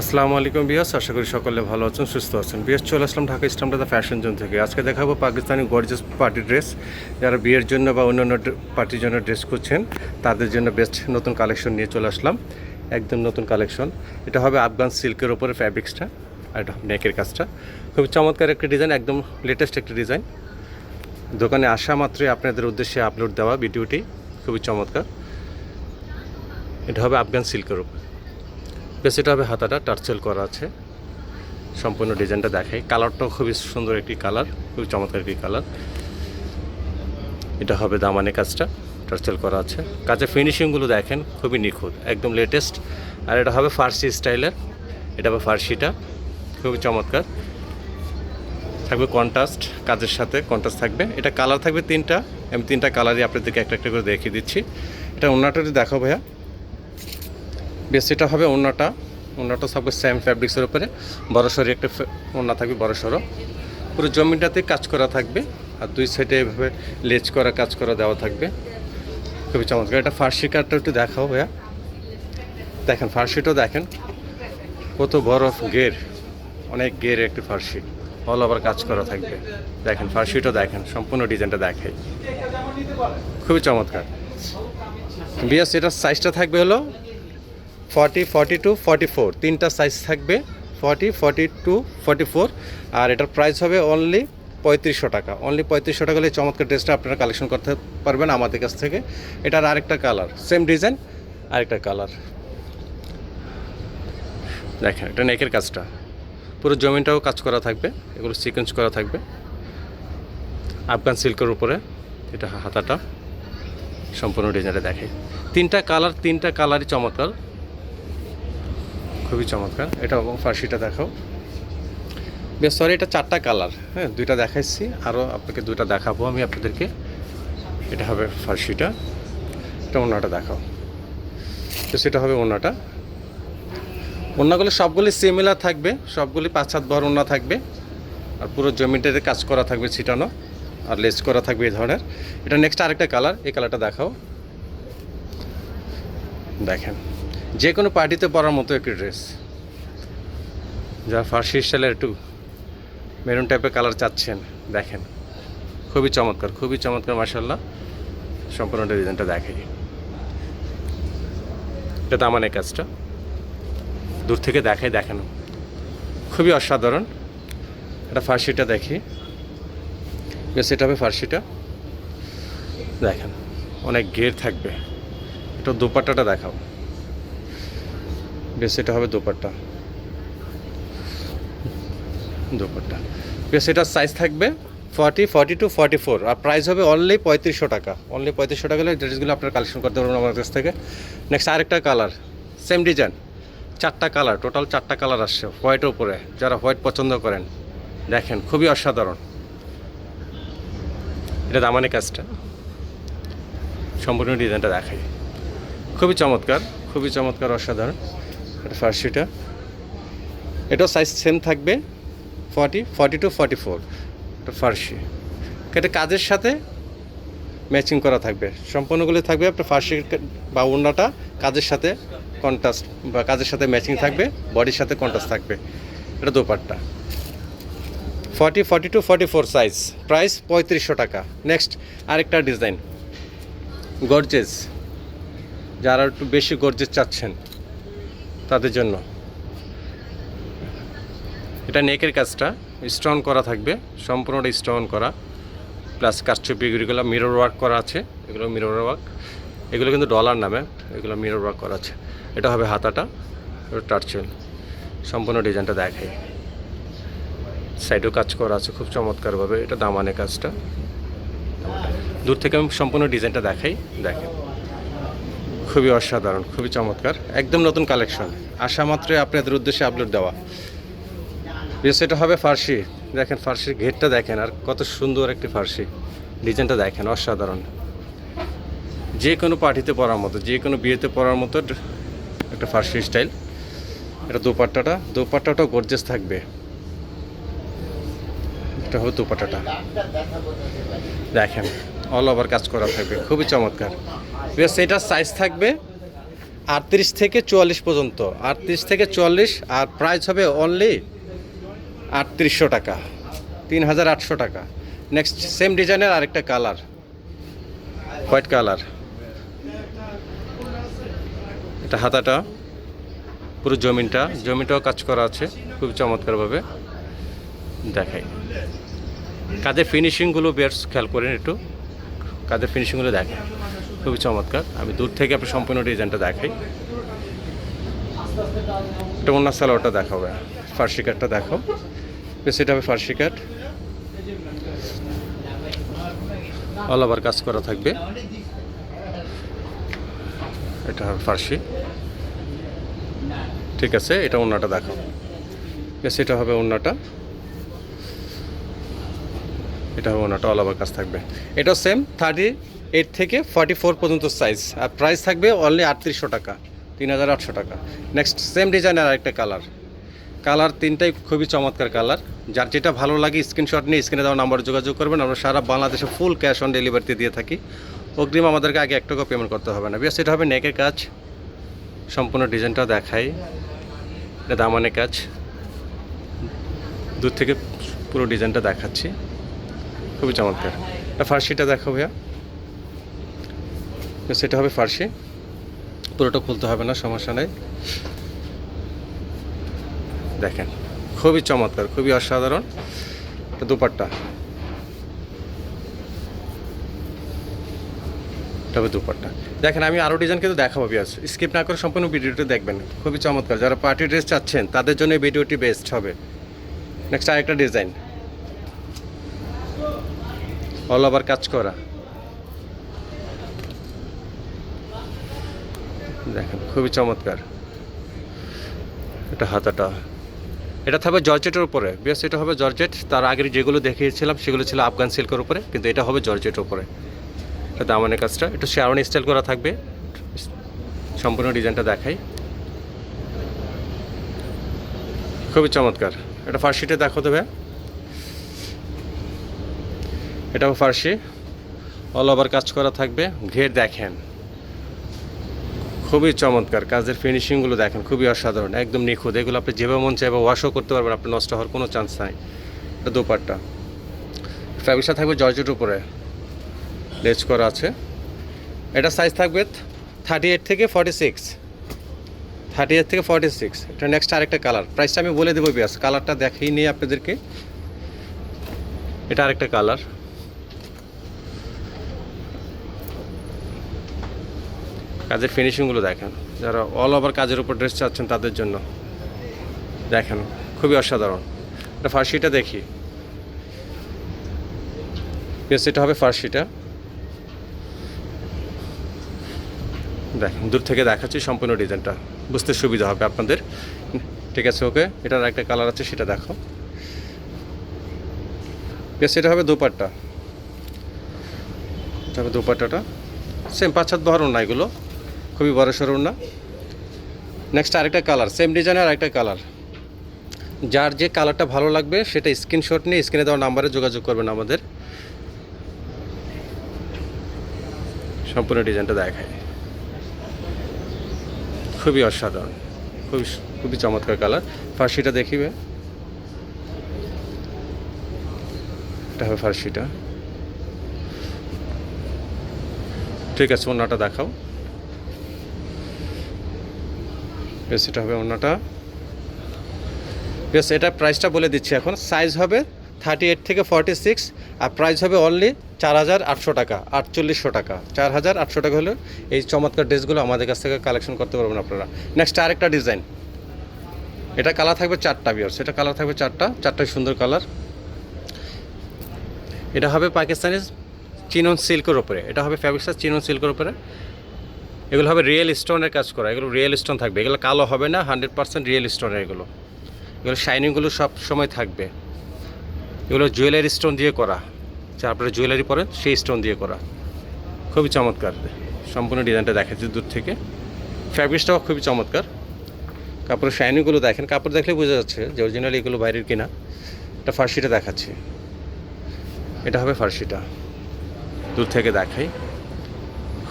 আসসালামু আলাইকুম বিয়াস, আশা করি সকলে ভালো আছেন, সুস্থ আছেন। বিয়াস চলে আসলাম ঢাকা ইস্টামবাজার ফ্যাশন জোন থেকে। আজকে দেখাবো পাকিস্তানি গর্জিয়াস পার্টি ড্রেস। যারা বিয়ের জন্য বা অন্যান্য পার্টির জন্য ড্রেস করছেন তাদের জন্য বেস্ট নতুন কালেকশন নিয়ে চলে আসলাম। একদম নতুন কালেকশন। এটা হবে আফগান সিল্কের ওপরে ফ্যাব্রিক্সটা, আর এটা নেকের কাজটা খুবই চমৎকার একটা ডিজাইন, একদম লেটেস্ট একটা ডিজাইন। দোকানে আসা মাত্রই আপনাদের উদ্দেশ্যে আপলোড দেওয়া ভিডিওটি খুবই চমৎকার। এটা হবে আফগান সিল্কের ওপর, বেশ এটা হবে হাতাটা টার্সেল করা আছে। সম্পূর্ণ ডিজাইনটা দেখাই। কালারটাও খুবই সুন্দর একটি কালার, খুবই চমৎকার একটি কালার। এটা হবে দামানে কাজটা টার্সেল করা আছে। কাজের ফিনিশিংগুলো দেখেন খুবই নিখুঁত, একদম লেটেস্ট। আর এটা হবে ফার্সি স্টাইলের, এটা হবে ফার্সিটা, খুবই চমৎকার। থাকবে কন্ট্রাস্ট, কাজের সাথে কন্ট্রাস্ট থাকবে। এটা কালার থাকবে তিনটা, আমি তিনটা কালারই আপনাদেরকে একটা একটা করে দেখিয়ে দিচ্ছি। এটা ওড়নাটা দেখাও ভাইয়া। বেশ এটা হবে ওড়নাটা থাকবে সেম ফ্যাব্রিক্সের উপরে, বড়সড় একটা ওড়না থাকবে, বড়সড়। পুরো জমিটাতে কাজ করা থাকবে, আর দুই সাইডে এভাবে লেজ করা কাজ করা দেওয়া থাকবে, খুবই চমৎকার। এটা ফার্সি কাটটা একটু দেখাও ভাইয়া। দেখেন ফার্সিটাও দেখেন কত বড় গের, অনেক গের একটি ফার্সি, অল ওভার কাজ করা থাকবে। দেখেন ফার্সিটাও দেখেন, সম্পূর্ণ ডিজাইনটা দেখাই, খুবই চমৎকার। বিয়াস এটার সাইজটা থাকবে হলো 40, 42, 44, তিনটা সাইজ থাকবে, 40, 42, 44। আর এটার প্রাইস হবে অনলি 3500 টাকা। অনলি 3500 টাকা হলে চমৎকার ড্রেসটা আপনারা কালেকশন করতে পারবেন আমাদের কাছ থেকে। এটার আরেকটা কালার, সেম ডিজাইন, আরেকটা কালার দেখেন। এটা নেকের কাজটা, পুরো জমিনটাও কাজ করা থাকবে, এগুলো সিকোয়েন্স করা থাকবে আফগান সিল্কের উপরে। এটা হাতাটা সম্পূর্ণ ডিজাইনটা দেখে। তিনটা কালারই চমৎকার, খুবই চমৎকার। এটা এবং ফার্সিটা দেখাও। বেশ সরি, এটা চারটা কালার, হ্যাঁ দুইটা দেখাইছি, আরও আপনাকে দুইটা দেখাবো আমি আপনাদেরকে। এটা হবে ফার্সিটা, এটা ওড়নাটা দেখাও। তো সেটা হবে ওড়নাটা। ওড়নাগুলো সবগুলি সিমিলার থাকবে, সবগুলি 5-7 বড় ওড়না থাকবে, আর পুরো জমিটাতে কাজ করা থাকবে ছিটানো, আর লেস করা থাকবে এই ধরনের। এটা নেক্সট আরেকটা কালার, এই কালারটা দেখাও। দেখেন যে কোনো পার্টিতে পরার মতো একটি ড্রেস, যা ফার্সি স্টাইলের একটু মেরুন টাইপের কালার চাচ্ছেন, দেখেন খুবই চমৎকার, খুবই চমৎকার মাশাআল্লাহ। সম্পূর্ণ ডিজাইনটা দেখাই। এটা দামানে কাজটা দূর থেকে দেখাই, দেখেন খুবই অসাধারণ। এটা ফার্সিটা দেখি, বেশ এটা হবে ফার্সিটা, দেখেন অনেক ঘের থাকবে। এটা দোপাট্টাটা দেখাও, বেশ এটা হবে দোপাট্টা, বেশ এটার সাইজ থাকবে 40, 42, 44, আর প্রাইস হবে অনলি 3500 টাকা। অনলি 3500 টাকা হলে ড্রেসগুলো আপনারা কালেকশন করতে পারবেন আমার কাছ থেকে। নেক্সট আরেকটা কালার, সেম ডিজাইন, চারটা কালার, টোটাল চারটা কালার আসছে হোয়াইটের উপরে। যারা হোয়াইট পছন্দ করেন দেখেন খুবই অসাধারণ। এটা দামানে কাজটা, সম্পূর্ণ ডিজাইনটা দেখাই, খুবই চমৎকার, খুবই চমৎকার, অসাধারণ। এটা ফার্সিটা, এটাও সাইজ সেম থাকবে 40, 42, 44। এটা ফার্সি, এটা কাজের সাথে ম্যাচিং করা থাকবে, সম্পূর্ণগুলো থাকবে আপনার ফার্সি বা ওড়নাটা কাজের সাথে কন্ট্রাস্ট বা কাজের সাথে ম্যাচিং থাকবে, বডির সাথে কন্ট্রাস্ট থাকবে। এটা দোপাট্টা 40, 42, 44 সাইজ, প্রাইস 3500 টাকা। নেক্সট আরেকটা ডিজাইন গর্জেস, যারা একটু বেশি গর্জেস চাচ্ছেন তাদের জন্য। এটা নেকের কাজটা স্টোন করা থাকবে, সম্পূর্ণটা স্টোন করা, প্লাস কারচুপি, এগুলো মিরর ওয়ার্ক করা আছে, এগুলো মিরর ওয়ার্ক, এগুলো কিন্তু ডলার নামে, এগুলো মিরর ওয়ার্ক করা আছে। এটা হবে হাতাটা, টার্চেল, সম্পূর্ণ ডিজাইনটা দেখাই। সাইডেও কাজ করা আছে খুব চমৎকারভাবে। এটা দামানে কাজটা, দূর থেকে আমি সম্পূর্ণ ডিজাইনটা দেখাই, দেখেন খুবই অসাধারণ, খুবই চমৎকার, একদম নতুন কালেকশন। আসা মাত্রই আপনাদের উদ্দেশ্যে আপলোড দেওয়া। বেশ এটা হবে ফার্সি, দেখেন ফার্সির ঘেরটা দেখেন, আর কত সুন্দর একটি ফার্সি, ডিজাইনটা দেখেন অসাধারণ। যে কোনো পার্টিতে পরার মতো, যে কোনো বিয়েতে পরার মতো একটা ফার্সি স্টাইল। এটা দোপাট্টাটাও গর্জিয়াস থাকবে। এটা হবে দোপাট্টাটা, দেখেন অল ওভার কাজ করা থাকবে, খুবই চমৎকার। বেশ এটার সাইজ থাকবে 38 থেকে 44 পর্যন্ত, 38 থেকে 44, আর প্রাইস হবে অনলি 3800 টাকা, 3800 টাকা। নেক্সট সেম ডিজাইনের আরেকটা কালার, হোয়াইট কালার। এটা হাতাটা, পুরো জমিটাও কাজ করা আছে খুব চমৎকারভাবে। দেখাই কাজের ফিনিশিংগুলো বেশ খেয়াল করেন একটু, কাজের ফিনিশিংগুলো দেখেন খুবই চমৎকার। আমি দূর থেকে আপনি সম্পূর্ণ ডিজাইনটা দেখাই। এটা অন্য সালোয়ারটা দেখাবে, ফার্সি কাটটা দেখাও, বেশ এটা হবে ফার্সি কাট, অল ওভার কাজ করা থাকবে। এটা হবে ফার্সি, ঠিক আছে। এটা ওন্নাটা দেখাও, বেশ এটা হবে ওন্নাটা, এটা হবে ওন্নাটা, অল ওভার কাজ থাকবে। এটাও সেম 38 থেকে 44 পর্যন্ত সাইজ, আর প্রাইস থাকবে অনলি 3800 টাকা, 3800 টাকা। নেক্সট সেম ডিজাইনের আরেকটা কালার তিনটাই খুবই চমৎকার কালার। যার যেটা ভালো লাগে স্ক্রিনশট নিয়ে স্ক্রিনে দেওয়া নাম্বারে যোগাযোগ করবেন। আমরা সারা বাংলাদেশে ফুল ক্যাশ অন ডেলিভারিতে দিয়ে থাকি, অগ্রিম আমাদেরকে আগে 1 টাকা পেমেন্ট করতে হবে না। বেশ এটা হবে নেকের কাজ, সম্পূর্ণ ডিজাইনটা দেখাই। এটা দামানে কাজ, দূর থেকে পুরো ডিজাইনটা দেখাচ্ছি, খুবই চমৎকার। এটা ফার্সিটা দেখো ভাইয়া, সেটা হবে ফার্সি, পুরোটা খুলতে হবে না, সমস্যা নেই। দেখেন খুবই চমৎকার, খুবই অসাধারণ। এটা দুপাট্টা, তবে দুপাট্টা দেখেন। আমি আরও ডিজাইন কিন্তু দেখাবো, বিয়াস স্কিপ না করে সম্পূর্ণ ভিডিওটি দেখবেন, খুবই চমৎকার। যারা পার্টি ড্রেস চাচ্ছেন তাদের জন্য এই ভিডিওটি বেস্ট হবে। নেক্সট আরেকটা ডিজাইন, অল ওভার কাজ করা, দেখেন খুবই চমৎকার। এটা হাতাটা, এটা থাকবে জর্জেটের উপরে, বেশ এটা হবে জর্জেট। তার আগের যেগুলো দেখিয়েছিলাম সেগুলো ছিল আফগান সিল্কের উপরে, কিন্তু এটা হবে জর্জেটের উপরে। এটা দামানের কাজটা একটু শেরওয়ানি স্টাইল করা থাকবে, সম্পূর্ণ ডিজাইনটা দেখাই, খুবই চমৎকার। এটা ফার্সিটা দেখো দেবে, এটাও ফার্সি, অল ওভার কাজ করা থাকবে। ঘের দেখেন খুবই চমৎকার, কাজের ফিনিশিংগুলো দেখেন খুবই অসাধারণ, একদম নিখুঁত। এগুলো আপনি যেভাবে মন চাইবে ওয়াশও করতে পারবেন, আপনি নষ্ট হওয়ার কোনো চান্স নাই। এটা দোপাট্টা, ফ্যাব্রিকটা থাকবে জর্জেট উপরে, লেজ করা আছে। এটা সাইজ থাকবে 38 থেকে 46, 38 থেকে 46। এটা নেক্সট আরেকটা কালার, প্রাইসটা আমি বলে দেবো বিয়াস, কালারটা দেখেই নিয়ে আপনাদেরকে। এটা আরেকটা কালার, কাজের ফিনিশিংগুলো দেখেন। যারা অল ওভার কাজের উপর ড্রেস চাচ্ছেন তাদের জন্য দেখেন খুবই অসাধারণ। এটা ফার্সিটা দেখি, বেশ এটা হবে ফার্সিটা, দেখেন দূর থেকে দেখাচ্ছি, সম্পূর্ণ ডিজাইনটা বুঝতে সুবিধা হবে আপনাদের, ঠিক আছে। ওকে, এটার একটা কালার আছে সেটা দেখো, বেশ এটা হবে দোপাট্টা, এটা হবে দোপাট্টাটা, সেম 5-7 বহর না, এগুলো খুবই বড় সড়ো না। নেক্সট আরেকটা কালার, সেম ডিজাইনের আরেকটা কালার। যার যে কালারটা ভালো লাগবে সেটা স্ক্রিনশট নিয়ে স্ক্রিনে দেওয়া নাম্বারে যোগাযোগ করবেন আমাদের। সম্পূর্ণ ডিজাইনটা দেখায়, খুবই অসাধারণ, খুবই চমৎকার কালার। ফার্সিটা দেখিবে, এটা হবে ফার্সিটা, ঠিক আছে। ওন্নাটা দেখাও, বেশ এটা হবে ওন্নাটা, বেশ এটা প্রাইসটা বলে দিচ্ছি এখন। সাইজ হবে 38 থেকে 46, আর প্রাইস হবে অনলি 4800 টাকা, 4800 টাকা, 4800 টাকা হলে এই চমৎকার ড্রেসগুলো আমাদের কাছ থেকে কালেকশন করতে পারবেন আপনারা। নেক্সট আরেকটা ডিজাইন, এটা কালার থাকবে 4টা বিয়ার্স, এটা কালার থাকবে 4টাই সুন্দর কালার। এটা হবে পাকিস্তানি চিনন সিল্কের উপরে, এটা হবে ফ্যাব্রিক্সটা চিনন সিল্কের উপরে। এগুলো হবে রিয়েল স্টোনের কাজ করা, এগুলো রিয়েল স্টোন থাকবে, এগুলো কালো হবে না, 100% রিয়েল স্টোনের। এগুলো শাইনিংগুলো সব সময় থাকবে। এগুলো জুয়েলারি স্টোন দিয়ে করা, যা আপনারা জুয়েলারি পরেন সেই স্টোন দিয়ে করা, খুবই চমৎকার। সম্পূর্ণ ডিজাইনটা দেখাচ্ছি দূর থেকে, ফ্যাব্রিক্সটাও খুবই চমৎকার। কাপড়ের শাইনিংগুলো দেখেন, কাপড় দেখলে বোঝা যাচ্ছে যে অরিজিনালি এগুলো বাইরের কিনা। এটা ফার্সিটা দেখাচ্ছি, এটা হবে ফার্সিটা, দূর থেকে দেখাই,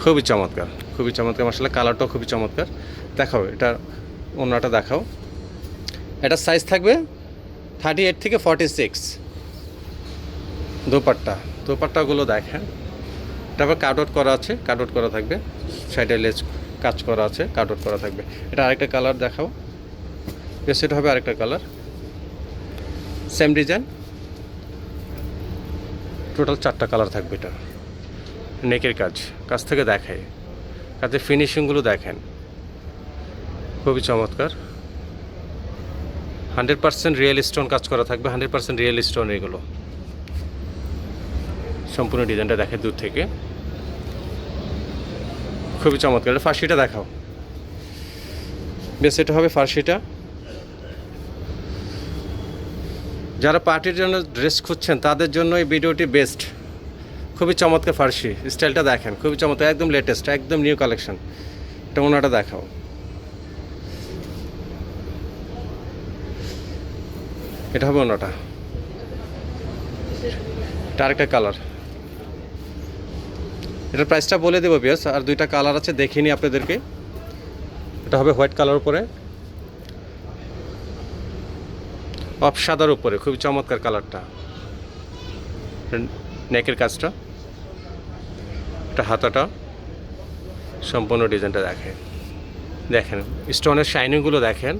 খুবই চমৎকার, খুবই চমৎকার মাশাআল্লাহ, কালারটাও খুবই চমৎকার। দেখাও এটা, ওড়নাটা দেখাও। এটা সাইজ থাকবে 38 থেকে 46। দোপাট্টাগুলো দেখেন, তারপর কাট আউট করা আছে, কাট আউট করা থাকবে, সাইডে লেজ কাজ করা আছে, কাট আউট করা থাকবে। এটা আরেকটা কালার দেখাও। সেটা হবে আরেকটা কালার, সেম ডিজাইন, টোটাল 4টা কালার থাকবে। এটা নেকের কাজ থেকে দেখায়, কাজের ফিনিশিংগুলো দেখেন, খুবই চমৎকার। 100% রিয়েল স্টোন কাজ করা থাকবে, 100% রিয়েল স্টোন এগুলো। সম্পূর্ণ ডিজাইনটা দেখে দূর থেকে, খুবই চমৎকার। এটা ফার্সিটা দেখাও। বেশ, এটা হবে ফার্সিটা। যারা পার্টির জন্য ড্রেস খুঁজছেন তাদের জন্য এই ভিডিওটি বেস্ট। খুবই চমৎকার ফার্সি, স্টাইলটা দেখেন, খুবই চমৎকার, একদম লেটেস্ট, একদম নিউ কালেকশন। এটা ওনাটা দেখাও। এটা হবে ওনাটা, এটা আরেকটা কালার। এটার প্রাইসটা বলে দেবো বিয়াস, আর 2টা কালার আছে দেখিনি আপনাদেরকে। এটা হবে হোয়াইট কালার উপরে, অফ সাদার উপরে, খুবই চমৎকার কালারটা। নেকের কাজটা, এটা হাতাটা, সম্পূর্ণ ডিজাইনটা দেখেন স্টোনের শাইনিংগুলো দেখেন,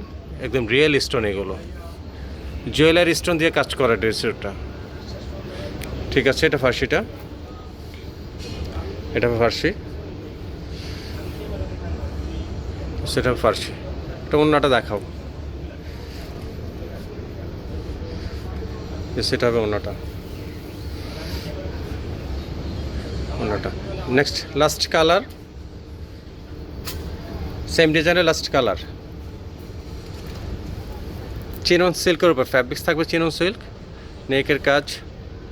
একদম রিয়েল স্টোন এগুলো, জুয়েলারি স্টোন দিয়ে কাজ করা ড্রেসটা। ঠিক আছে, এটা ফার্সিটা, এটা ফার্সি, সেটা ফার্সি। এটা ওড়নাটা দেখাও। সেটা হবে ওড়নাটা। নেক্সট লাস্ট কালার, সেম ডিজাইনের লাস্ট কালার, চিনন সিল্কের উপর ফ্যাব্রিক্স থাকবে, চিনন সিল্ক। নেকের কাজ,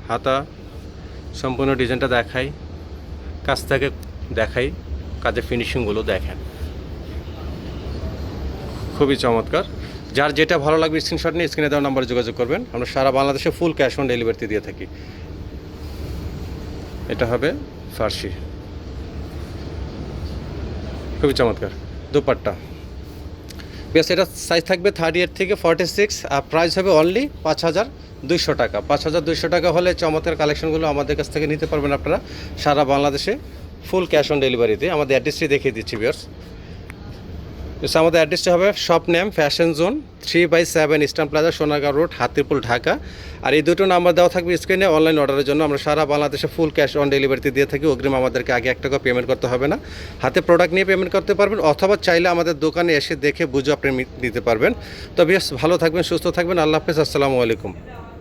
হাতা, সম্পূর্ণ ডিজাইনটা কাছ থেকে দেখাই, কাজের ফিনিশিংগুলো দেখেন, খুবই চমৎকার। যার যেটা ভালো লাগবে স্ক্রিনশট নিয়ে স্ক্রিনে দেওয়া নাম্বারে যোগাযোগ করবেন। আমরা সারা বাংলাদেশে ফুল ক্যাশ অন ডেলিভারিতে দিয়ে থাকি। এটা হবে ফার্সি, খুবই চমৎকার। দোপাট্টা, বেশ, এটা সাইজ থাকবে 38 থেকে 46, আর প্রাইস হবে অনলি 5200 টাকা। 5200 টাকা হলে চমৎকার কালেকশনগুলো আমাদের কাছ থেকে নিতে পারবেন আপনারা সারা বাংলাদেশে ফুল ক্যাশ অন ডেলিভারিতে। আমাদের অ্যাড্রেসটি দেখিয়ে দিচ্ছি ভিউয়ার্স। আমাদের অ্যাড্রেসটা হবে shop name fashion zone 3/7 eastern plaza, Sonargaon road, Hatirpul, Dhaka. আর এই 2টো নাম্বার দেওয়া থাকবে স্ক্রিনে। অনলাইন অর্ডারের জন্য আমরা সারা বাংলাদেশে ফুল ক্যাশ অন ডেলিভারিতে দিয়ে থাকি। অগ্রিম আমাদেরকে আগে 1 টাকা পেমেন্ট করতে হবে না, হাতে প্রোডাক্ট নিয়ে পেমেন্ট করতে পারবেন, অথবা চাইলে আমাদের দোকানে এসে দেখে বুঝে আপনি নিতে পারবেন। তো বেশ, ভালো থাকবেন, সুস্থ থাকবেন। আল্লাহ হাফেজ, আসসালামু আলাইকুম।